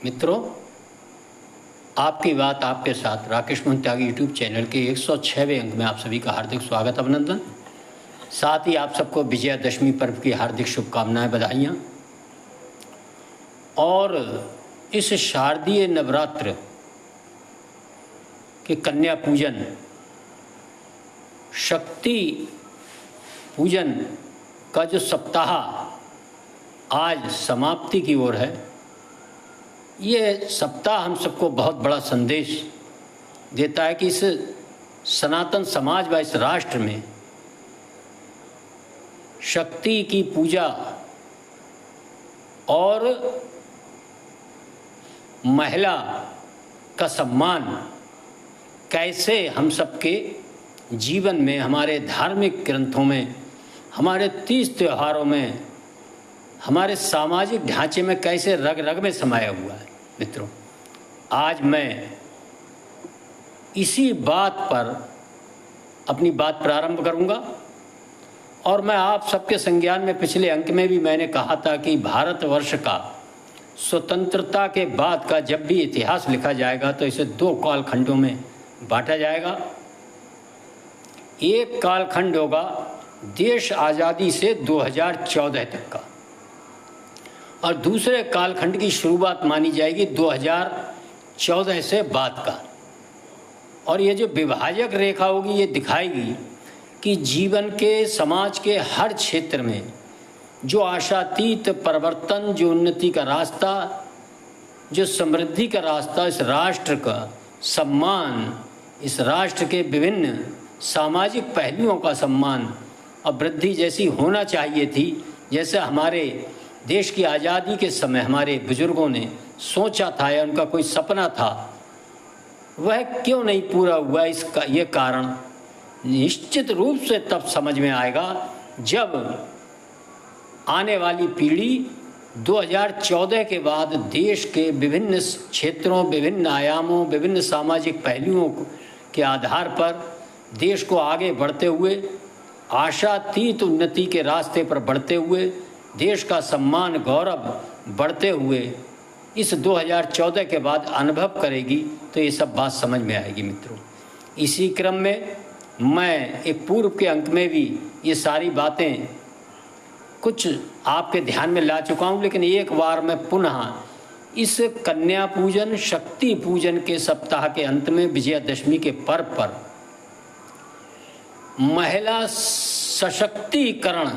मित्रों, आपकी बात आपके साथ राकेश मोहन त्यागी यूट्यूब चैनल के 106वें अंक में आप सभी का हार्दिक स्वागत अभिनंदन। साथ ही आप सबको विजयादशमी पर्व की हार्दिक शुभकामनाएं, बधाइयाँ। और इस शारदीय नवरात्र के कन्या पूजन, शक्ति पूजन का जो सप्ताह आज समाप्ति की ओर है, ये सप्ताह हम सबको बहुत बड़ा संदेश देता है कि इस सनातन समाज व इस राष्ट्र में शक्ति की पूजा और महिला का सम्मान कैसे हम सबके जीवन में, हमारे धार्मिक ग्रंथों में, हमारे तीज त्योहारों में, हमारे सामाजिक ढांचे में कैसे रग रग में समाया हुआ है। मित्रों, आज मैं इसी बात पर अपनी बात प्रारंभ करूंगा। और मैं आप सबके संज्ञान में पिछले अंक में भी मैंने कहा था कि भारतवर्ष का स्वतंत्रता के बाद का जब भी इतिहास लिखा जाएगा तो इसे दो कालखंडों में बांटा जाएगा। एक कालखंड होगा देश आज़ादी से 2014 तक का, और दूसरे कालखंड की शुरुआत मानी जाएगी 2014 से बाद का। और ये जो विभाजक रेखा होगी, ये दिखाएगी कि जीवन के, समाज के हर क्षेत्र में जो आशातीत परिवर्तन, जो उन्नति का रास्ता, जो समृद्धि का रास्ता, इस राष्ट्र का सम्मान, इस राष्ट्र के विभिन्न सामाजिक पहलुओं का सम्मान और वृद्धि जैसी होना चाहिए थी, जैसे हमारे देश की आज़ादी के समय हमारे बुजुर्गों ने सोचा था या उनका कोई सपना था, वह क्यों नहीं पूरा हुआ। इसका ये कारण निश्चित रूप से तब समझ में आएगा जब आने वाली पीढ़ी 2014 के बाद देश के विभिन्न क्षेत्रों, विभिन्न आयामों, विभिन्न सामाजिक पहलुओं के आधार पर देश को आगे बढ़ते हुए, आशातीत उन्नति के रास्ते पर बढ़ते हुए, देश का सम्मान, गौरव बढ़ते हुए इस 2014 के बाद अनुभव करेगी, तो ये सब बात समझ में आएगी। मित्रों, इसी क्रम में मैं एक पूर्व के अंक में भी ये सारी बातें कुछ आपके ध्यान में ला चुका हूँ, लेकिन एक बार मैं पुनः इस कन्या पूजन, शक्ति पूजन के सप्ताह के अंत में विजयादशमी के पर्व पर महिला सशक्तिकरण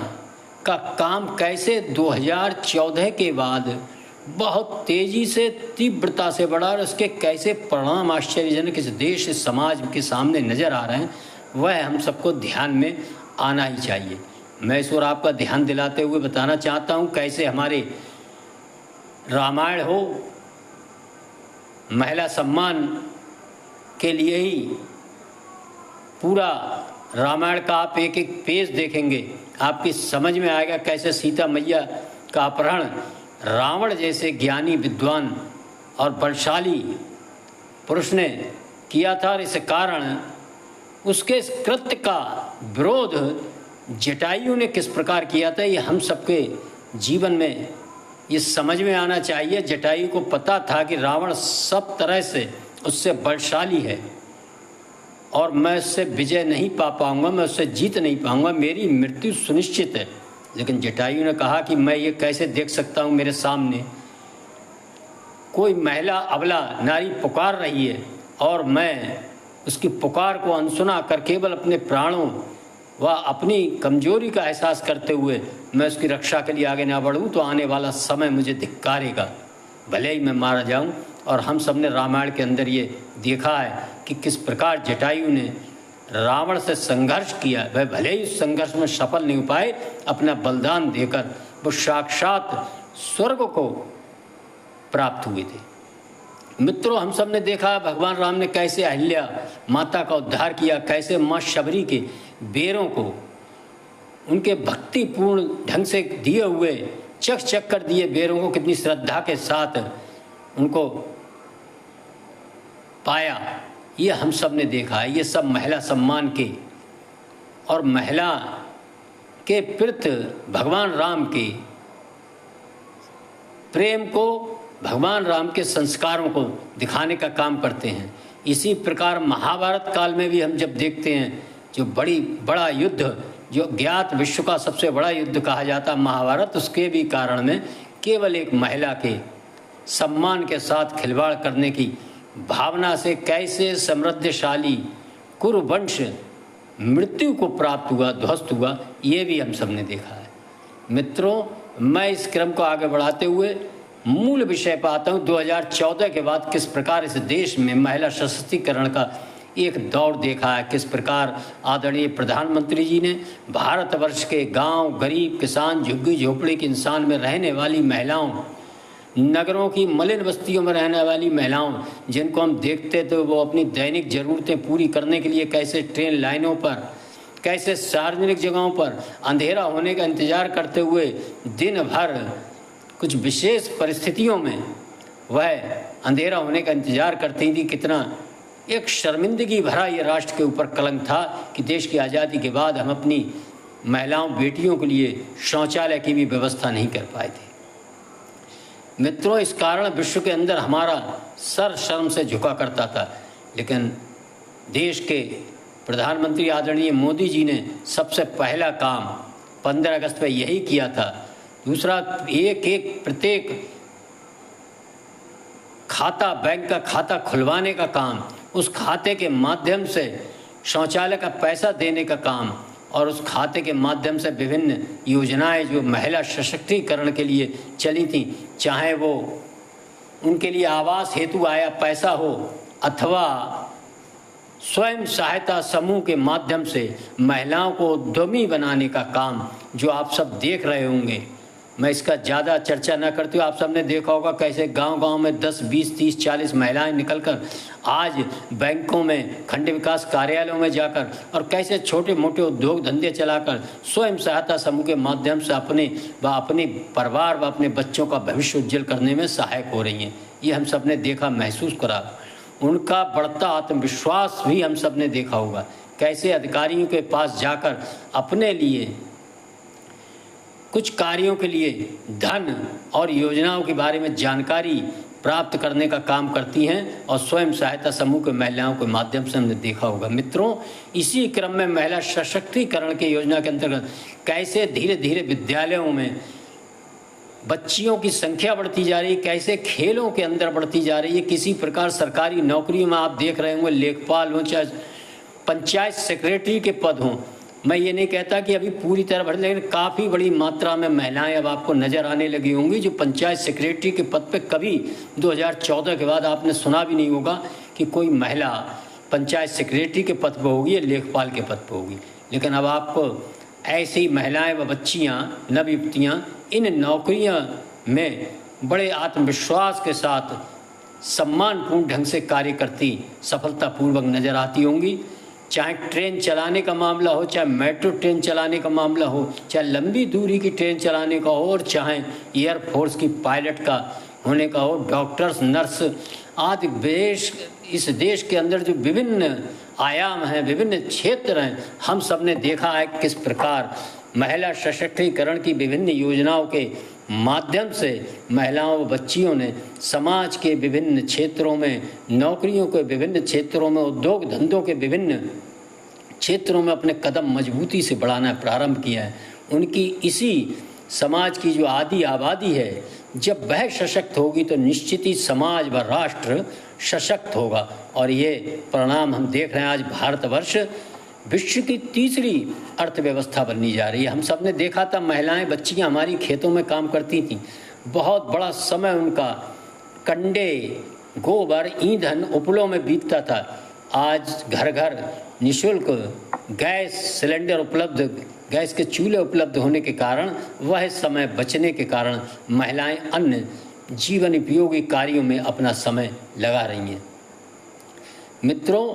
का काम कैसे 2014 के बाद बहुत तेजी से, तीव्रता से बढ़ा और उसके कैसे परिणाम आश्चर्यजनक इस देश, इस समाज के सामने नजर आ रहे हैं, वह हम सबको ध्यान में आना ही चाहिए। मैं इस ओर आपका ध्यान दिलाते हुए बताना चाहता हूं कैसे हमारे रामायण हो, महिला सम्मान के लिए ही पूरा रामायण का आप एक एक पेज देखेंगे, आपकी समझ में आएगा कैसे सीता मैया का अपहरण रावण जैसे ज्ञानी, विद्वान और बलशाली पुरुष ने किया था, और इस कारण उसके इस कृत्य का विरोध जटायु ने किस प्रकार किया था, ये हम सबके जीवन में ये समझ में आना चाहिए। जटायु को पता था कि रावण सब तरह से उससे बलशाली है और मैं उससे विजय नहीं पा पाऊंगा, मैं उससे जीत नहीं पाऊंगा, मेरी मृत्यु सुनिश्चित है। लेकिन जटायु ने कहा कि मैं ये कैसे देख सकता हूँ, मेरे सामने कोई महिला, अबला नारी पुकार रही है और मैं उसकी पुकार को अनसुना कर केवल अपने प्राणों व अपनी कमजोरी का एहसास करते हुए मैं उसकी रक्षा के लिए आगे ना बढ़ूँ तो आने वाला समय मुझे धिक्कारेगा, भले ही मैं मारा जाऊँ। और हम सब ने रामायण के अंदर ये देखा है कि किस प्रकार जटायु ने रावण से संघर्ष किया, वह भले ही उस संघर्ष में सफल नहीं हो पाए, अपना बलिदान देकर वो साक्षात स्वर्ग को प्राप्त हुए थे। मित्रों, हम सब ने देखा भगवान राम ने कैसे अहिल्या माता का उद्धार किया, कैसे माँ शबरी के बेरों को उनके भक्तिपूर्ण ढंग से दिए हुए चख चख कर दिए बेरों को कितनी श्रद्धा के साथ उनको पाया, ये हम सब ने देखा है। ये सब महिला सम्मान के और महिला के प्रति भगवान राम के प्रेम को भगवान राम के संस्कारों को दिखाने का काम करते हैं। इसी प्रकार महाभारत काल में भी हम जब देखते हैं जो बड़ा युद्ध, जो ज्ञात विश्व का सबसे बड़ा युद्ध कहा जाता महाभारत, उसके भी कारण में केवल एक महिला के सम्मान के साथ खिलवाड़ करने की भावना से कैसे समृद्धशाली कुरुवंश मृत्यु को प्राप्त हुआ, ध्वस्त हुआ, ये भी हम सबने देखा है। मित्रों, मैं इस क्रम को आगे बढ़ाते हुए मूल विषय पर आता हूँ। 2014 के बाद किस प्रकार इस देश में महिला सशक्तिकरण का एक दौर देखा है, किस प्रकार आदरणीय प्रधानमंत्री जी ने भारतवर्ष के गांव, गरीब, किसान, झुग्गी झोपड़ी के इंसान में रहने वाली महिलाओं, नगरों की मलिन बस्तियों में रहने वाली महिलाओं, जिनको हम देखते थे वो अपनी दैनिक ज़रूरतें पूरी करने के लिए कैसे ट्रेन लाइनों पर, कैसे सार्वजनिक जगहों पर अंधेरा होने का इंतज़ार करते हुए दिन भर कुछ विशेष परिस्थितियों में वह अंधेरा होने का इंतज़ार करती थी। कितना एक शर्मिंदगी भरा ये राष्ट्र के ऊपर कलंक था कि देश की आज़ादी के बाद हम अपनी महिलाओं, बेटियों के लिए शौचालय की भी व्यवस्था नहीं कर पाए थे। मित्रों, इस कारण विश्व के अंदर हमारा सर शर्म से झुका करता था, लेकिन देश के प्रधानमंत्री आदरणीय मोदी जी ने सबसे पहला काम 15 अगस्त पर यही किया था। दूसरा, प्रत्येक खाता, बैंक का खाता खुलवाने का काम, उस खाते के माध्यम से शौचालय का पैसा देने का काम और उस खाते के माध्यम से विभिन्न योजनाएं जो महिला सशक्तिकरण के लिए चली थी, चाहे वो उनके लिए आवास हेतु आया पैसा हो अथवा स्वयं सहायता समूह के माध्यम से महिलाओं को उद्यमी बनाने का काम जो आप सब देख रहे होंगे। मैं इसका ज़्यादा चर्चा न करती हूँ। आप सब ने देखा होगा कैसे गांव-गांव में 10, 20, 30, 40 महिलाएं निकलकर आज बैंकों में, खंड विकास कार्यालयों में जाकर और कैसे छोटे मोटे उद्योग धंधे चलाकर स्वयं सहायता समूह के माध्यम से अपने परिवार व अपने बच्चों का भविष्य उज्जवल करने में सहायक हो रही हैं। ये हम सब ने देखा, महसूस करा। उनका बढ़ता आत्मविश्वास भी हम सब ने देखा होगा, कैसे अधिकारियों के पास जाकर अपने लिए कुछ कार्यों के लिए धन और योजनाओं के बारे में जानकारी प्राप्त करने का काम करती हैं और स्वयं सहायता समूह के महिलाओं के माध्यम से हमने देखा होगा। मित्रों, इसी क्रम में महिला सशक्तिकरण की योजना के अंतर्गत कैसे धीरे धीरे विद्यालयों में बच्चियों की संख्या बढ़ती जा रही है, कैसे खेलों के अंदर बढ़ती जा रही है। किसी प्रकार सरकारी नौकरियों में आप देख रहे होंगे, लेखपाल हों चाहे पंचायत सेक्रेटरी के पद हों, मैं ये नहीं कहता कि अभी पूरी तरह बढ़, लेकिन काफ़ी बड़ी मात्रा में महिलाएं अब आपको नज़र आने लगी होंगी जो पंचायत सेक्रेटरी के पद पे कभी 2014 के बाद आपने सुना भी नहीं होगा कि कोई महिला पंचायत सेक्रेटरी के पद पर होगी या लेखपाल के पद पर होगी। लेकिन अब आपको ऐसी महिलाएं व बच्चियाँ, नवयुवतियाँ इन नौकरियों में बड़े आत्मविश्वास के साथ सम्मानपूर्ण ढंग से कार्य करती सफलतापूर्वक नज़र आती होंगी। चाहे ट्रेन चलाने का मामला हो, चाहे मेट्रो ट्रेन चलाने का मामला हो, चाहे लंबी दूरी की ट्रेन चलाने का हो, और चाहे एयरफोर्स की पायलट का होने का हो, डॉक्टर्स, नर्स आदि इस देश के अंदर जो विभिन्न आयाम हैं, विभिन्न क्षेत्र हैं, हम सब ने देखा है किस प्रकार महिला सशक्तिकरण की विभिन्न योजनाओं के माध्यम से महिलाओं व बच्चियों ने समाज के विभिन्न क्षेत्रों में, नौकरियों के विभिन्न क्षेत्रों में, उद्योग धंधों के विभिन्न क्षेत्रों में अपने कदम मजबूती से बढ़ाना प्रारंभ किया है। उनकी इसी समाज की जो आधी आबादी है, जब वह सशक्त होगी तो निश्चित ही समाज व राष्ट्र सशक्त होगा। और ये परिणाम हम देख रहे हैं। आज भारतवर्ष विश्व की तीसरी अर्थव्यवस्था बननी जा रही है। हम सब ने देखा था, महिलाएं, बच्चियां हमारी खेतों में काम करती थीं, बहुत बड़ा समय उनका कंडे, गोबर, ईंधन, उपलों में बीतता था। आज घर घर निःशुल्क गैस सिलेंडर उपलब्ध, गैस के चूल्हे उपलब्ध होने के कारण, वह समय बचने के कारण महिलाएं अन्य जीवन उपयोगी कार्यों में अपना समय लगा रही हैं। मित्रों,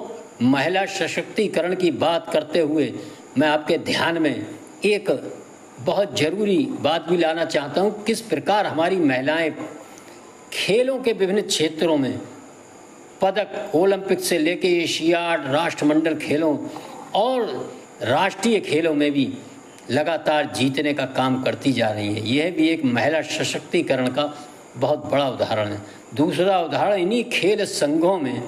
महिला सशक्तिकरण की बात करते हुए मैं आपके ध्यान में एक बहुत ज़रूरी बात भी लाना चाहता हूँ। किस प्रकार हमारी महिलाएं खेलों के विभिन्न क्षेत्रों में पदक, ओलंपिक से लेके एशियाड, राष्ट्रमंडल खेलों और राष्ट्रीय खेलों में भी लगातार जीतने का काम करती जा रही है। यह भी एक महिला सशक्तिकरण का बहुत बड़ा उदाहरण है। दूसरा उदाहरण, इन्हीं खेल संघों में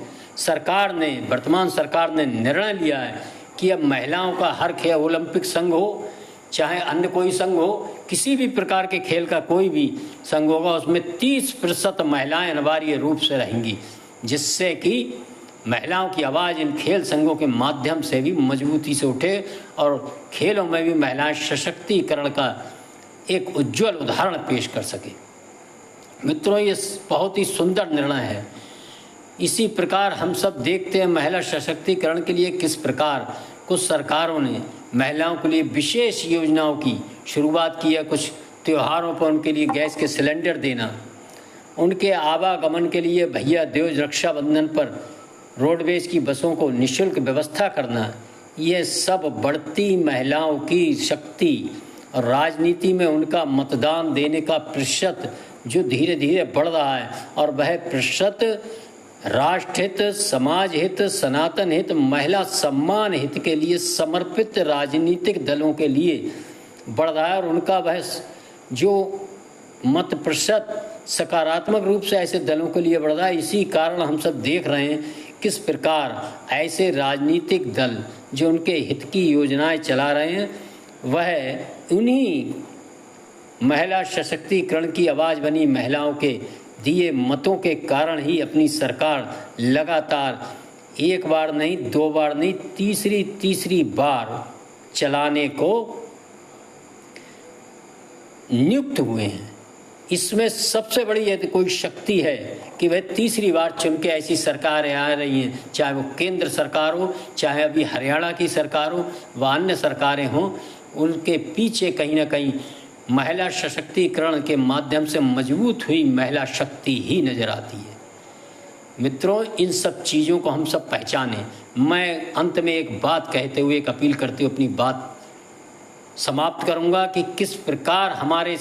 वर्तमान सरकार ने निर्णय लिया है कि अब महिलाओं का हर खेल, ओलंपिक संघ हो चाहे अन्य कोई संघ हो, किसी भी प्रकार के खेल का कोई भी संघ होगा, उसमें 30% महिलाएं अनिवार्य रूप से रहेंगी, जिससे कि महिलाओं की आवाज़ इन खेल संघों के माध्यम से भी मजबूती से उठे और खेलों में भी महिलाएं सशक्तिकरण का एक उज्जवल उदाहरण पेश कर सके। मित्रों, ये बहुत ही सुंदर निर्णय है। इसी प्रकार हम सब देखते हैं महिला सशक्तिकरण के लिए किस प्रकार कुछ सरकारों ने महिलाओं के लिए विशेष योजनाओं की शुरुआत की है। कुछ त्योहारों पर उनके लिए गैस के सिलेंडर देना, उनके आवागमन के लिए भैया दूज रक्षाबंधन पर रोडवेज की बसों को निःशुल्क व्यवस्था करना, ये सब बढ़ती महिलाओं की शक्ति और राजनीति में उनका मतदान देने का प्रतिशत जो धीरे धीरे बढ़ रहा है, और वह प्रतिशत राष्ट्र हित, समाज हित, सनातन हित, महिला सम्मान हित के लिए समर्पित राजनीतिक दलों के लिए बढ़ रहा है, और उनका वह जो मत प्रतिशत सकारात्मक रूप से ऐसे दलों के लिए बढ़ रहा है। इसी कारण हम सब देख रहे हैं किस प्रकार ऐसे राजनीतिक दल जो उनके हित की योजनाएं चला रहे हैं, वह उन्हीं महिला सशक्तिकरण की आवाज़ बनी महिलाओं के दिए मतों के कारण ही अपनी सरकार लगातार एक बार नहीं, दो बार नहीं, तीसरी बार चलाने को नियुक्त हुए हैं। इसमें सबसे बड़ी यदि कोई शक्ति है कि वह तीसरी बार चुन के ऐसी सरकारें आ रही हैं, चाहे वो केंद्र सरकार हो, चाहे अभी हरियाणा की सरकार हो, व अन्य सरकारें हों, उनके पीछे कहीं ना कहीं महिला सशक्तिकरण के माध्यम से मजबूत हुई महिला शक्ति ही नजर आती है। मित्रों, इन सब चीज़ों को हम सब पहचानें। मैं अंत में एक बात कहते हुए, एक अपील करते हुए अपनी बात समाप्त करूंगा कि किस प्रकार हमारे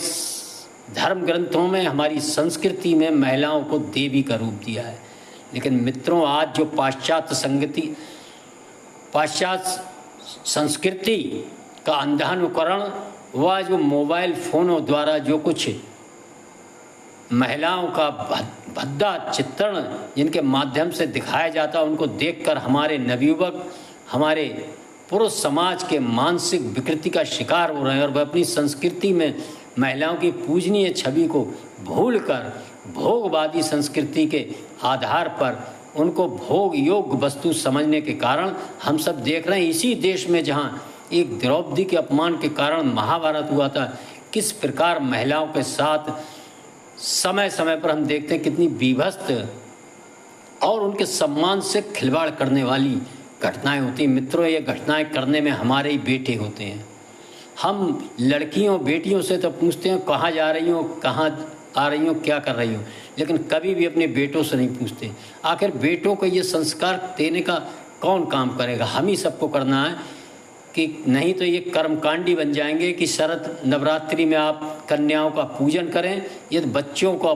धर्म ग्रंथों में, हमारी संस्कृति में महिलाओं को देवी का रूप दिया है। लेकिन मित्रों, आज जो पाश्चात्य संस्कृति का अंधानुकरण, वह जो मोबाइल फ़ोनों द्वारा जो कुछ महिलाओं का भद्दा चित्रण जिनके माध्यम से दिखाया जाता है, उनको देखकर हमारे नवयुवक, हमारे पुरुष समाज के मानसिक विकृति का शिकार हो रहे हैं, और वह अपनी संस्कृति में महिलाओं की पूजनीय छवि को भूलकर भोगवादी संस्कृति के आधार पर उनको भोग योग्य वस्तु समझने के कारण हम सब देख रहे हैं, इसी देश में जहाँ एक द्रौपदी के अपमान के कारण महाभारत हुआ था, किस प्रकार महिलाओं के साथ समय समय पर हम देखते हैं कितनी बीभत्स और उनके सम्मान से खिलवाड़ करने वाली घटनाएं होती हैं। मित्रों, ये घटनाएं करने में हमारे ही बेटे होते हैं। हम लड़कियों बेटियों से तो पूछते हैं कहाँ जा रही हो, कहाँ आ रही हो, क्या कर रही हो, लेकिन कभी भी अपने बेटों से नहीं पूछते। आखिर बेटों को ये संस्कार देने का कौन काम करेगा? हम ही सबको करना है, कि नहीं तो ये कर्मकांडी बन जाएंगे कि शरद नवरात्रि में आप कन्याओं का पूजन करें। यदि बच्चों को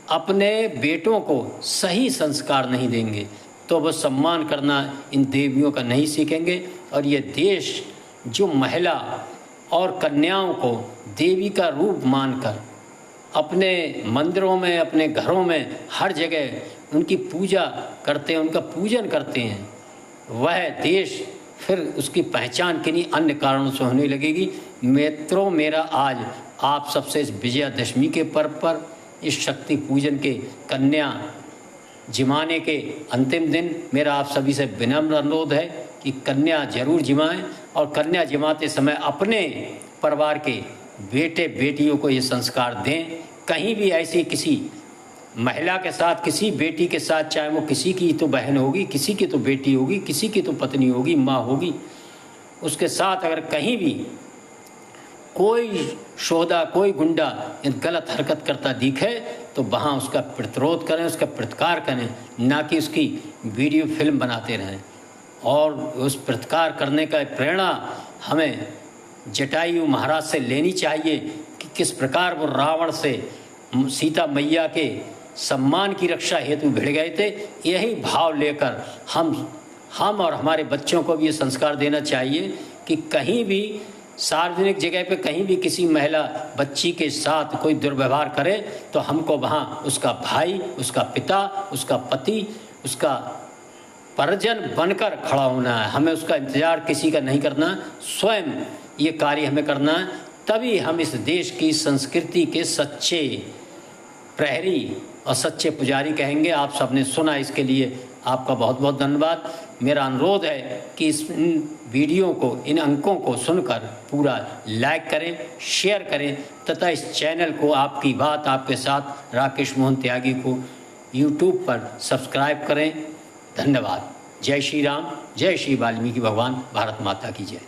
अपने बेटों को सही संस्कार नहीं देंगे तो वह सम्मान करना इन देवियों का नहीं सीखेंगे, और ये देश जो महिला और कन्याओं को देवी का रूप मानकर अपने मंदिरों में, अपने घरों में, हर जगह उनकी पूजा करते हैं, उनका पूजन करते हैं, वह देश फिर उसकी पहचान किन्हीं अन्य कारणों से होने लगेगी। मित्रों, मेरा आज आप सबसे इस विजयादशमी के पर्व पर, इस शक्ति पूजन के कन्या जिमाने के अंतिम दिन, मेरा आप सभी से विनम्र अनुरोध है कि कन्या जरूर जिमाएं, और कन्या जिमाते समय अपने परिवार के बेटे बेटियों को ये संस्कार दें। कहीं भी ऐसी किसी महिला के साथ, किसी बेटी के साथ, चाहे वो किसी की तो बहन होगी, किसी की तो बेटी होगी, किसी की तो पत्नी होगी, माँ होगी, उसके साथ अगर कहीं भी कोई शोधा, कोई गुंडा गलत हरकत करता दिखे तो वहाँ उसका प्रतिरोध करें, उसका प्रतिकार करें, ना कि उसकी वीडियो फिल्म बनाते रहें। और उस प्रतिकार करने का प्रेरणा हमें जटायु महाराज से लेनी चाहिए कि किस प्रकार वो रावण से सीता मैया के सम्मान की रक्षा हेतु भिड़ गए थे। यही भाव लेकर हम और हमारे बच्चों को भी ये संस्कार देना चाहिए कि कहीं भी सार्वजनिक जगह पे कहीं भी किसी महिला बच्ची के साथ कोई दुर्व्यवहार करे तो हमको वहाँ उसका भाई, उसका पिता, उसका पति, उसका परिजन बनकर खड़ा होना है। हमें उसका इंतज़ार किसी का नहीं करना, स्वयं ये कार्य हमें करना है। तभी हम इस देश की संस्कृति के सच्चे प्रहरी और सच्चे पुजारी कहेंगे। आप सबने सुना, इसके लिए आपका बहुत बहुत धन्यवाद। मेरा अनुरोध है कि इस वीडियो को, इन अंकों को सुनकर पूरा लाइक करें, शेयर करें तथा इस चैनल को आपकी बात आपके साथ राकेश मोहन त्यागी को यूट्यूब पर सब्सक्राइब करें। धन्यवाद। जय श्री राम, जय श्री वाल्मीकि भगवान, भारत माता की जय।